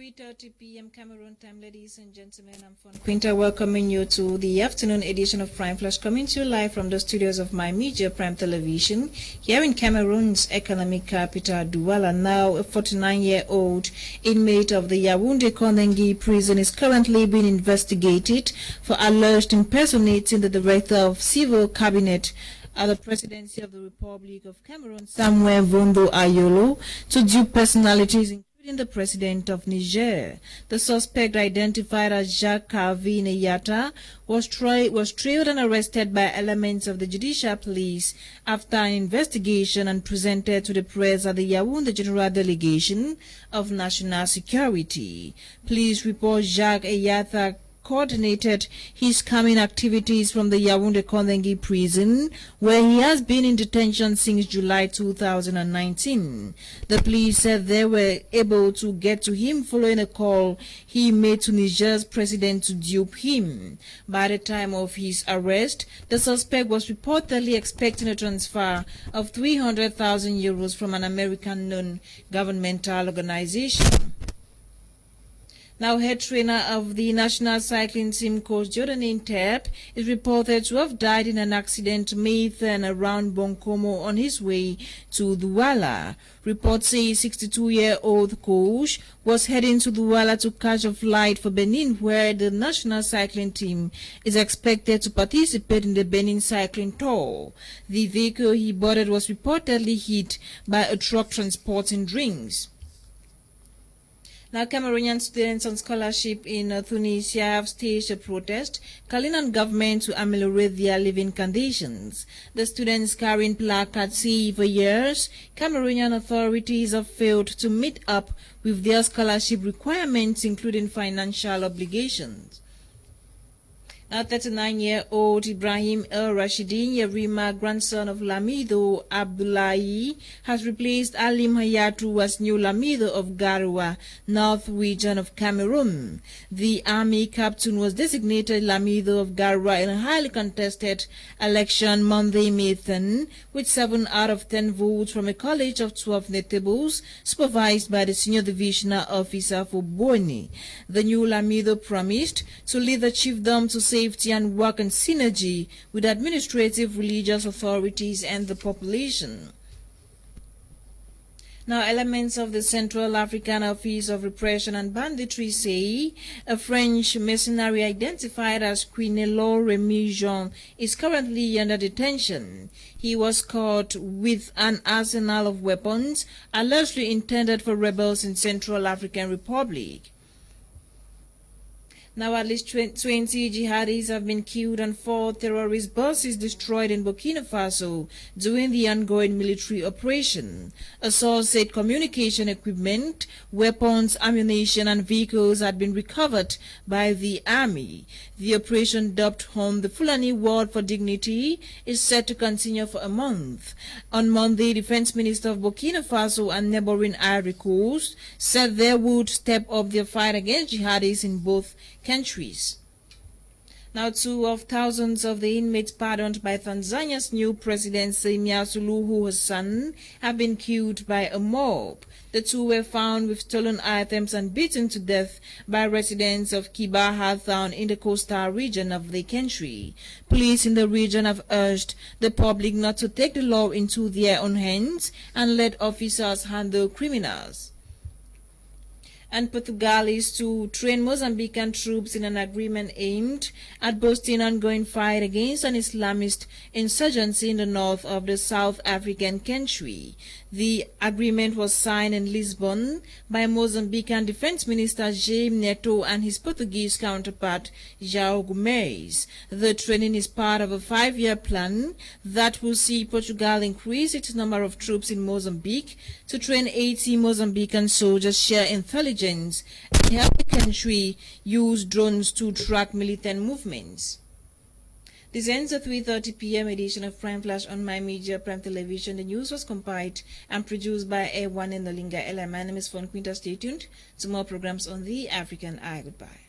3:30 p.m. Cameroon time, ladies and gentlemen. I'm Fon Quinter, welcoming you to the afternoon edition of Prime Flash, coming to you live from the studios of My Media Prime Television here in Cameroon's economic capital, Douala. Now, a 49-year-old inmate of the Ewane Konengi prison is currently being investigated for alleged impersonating the Director of Civil Cabinet at the Presidency of the Republic of Cameroon, Samuel Vondo Ayolo, to dupe personalities including the President of Niger. The suspect, identified as Jacques Calvin Eyata, was trailed and arrested by elements of the Judicial Police after an investigation and presented to the press at the Yaoundé General Delegation of National Security. Police report Jacques Eyata coordinated his coming activities from the Ewane Konengi prison, where he has been in detention since July 2019. The police said they were able to get to him following a call he made to Niger's president to dupe him. By the time of his arrest, the suspect was reportedly expecting a transfer of 300,000 euros from an American non-governmental organization. Now, head trainer of the national cycling team, coach Jordan Intep, is reported to have died in an accident May 10 around Bonkomo on his way to Douala. Reports say 62-year-old coach was heading to Douala to catch a flight for Benin, where the national cycling team is expected to participate in the Benin cycling tour. The vehicle he boarded was reportedly hit by a truck transporting drinks. Now, Cameroonian students on scholarship in Tunisia have staged a protest, calling on government to ameliorate their living conditions. The students carrying placards say for years, Cameroonian authorities have failed to meet up with their scholarship requirements, including financial obligations. Now, 39-year-old Ibrahim El Rashidin Yerima, grandson of Lamido Abdullahi, has replaced Alim Hayatu as new Lamido of Garoua, North region of Cameroon. The army captain was designated Lamido of Garoua in a highly contested election Monday, May 10, with 7 out of 10 votes from a college of 12 notables, supervised by the senior divisional officer for Boni. The new Lamido promised to lead the chiefdom to safety and work in synergy with administrative, religious authorities and the population. Now, elements of the Central African Office of Repression and Banditry say a French mercenary identified as Quinelot Remy Jean is currently under detention. He was caught with an arsenal of weapons allegedly intended for rebels in Central African Republic. Now, at least 20 jihadis have been killed and 4 terrorist buses destroyed in Burkina Faso during the ongoing military operation. A source said communication equipment, weapons, ammunition, and vehicles had been recovered by the army. The operation, dubbed Home the Fulani Ward for Dignity, is set to continue for a month. On Monday, Defense Minister of Burkina Faso and neighboring Ivory Coast said they would step up their fight against jihadis in both countries. Now, 2 of thousands of the inmates pardoned by Tanzania's new president Samia Suluhu Hassan have been killed by a mob. The 2 were found with stolen items and beaten to death by residents of Kibaha town in the coastal region of the country. Police in the region have urged the public not to take the law into their own hands and let officers handle criminals. And Portugal is to train Mozambican troops in an agreement aimed at boosting ongoing fight against an Islamist insurgency in the north of the South African country. The agreement was signed in Lisbon by Mozambican Defense Minister Jaime Neto and his Portuguese counterpart João Gomes. The training is part of a 5-year plan that will see Portugal increase its number of troops in Mozambique to train 80 Mozambican soldiers, share intelligence, and help the country use drones to track militant movements. This ends the 3:30 p.m. edition of Prime Flash on My Media Prime Television. The news was compiled and produced by Ewane and Nolinga. My name is Fon Quinter. Stay tuned to more programs on the African Eye. Goodbye.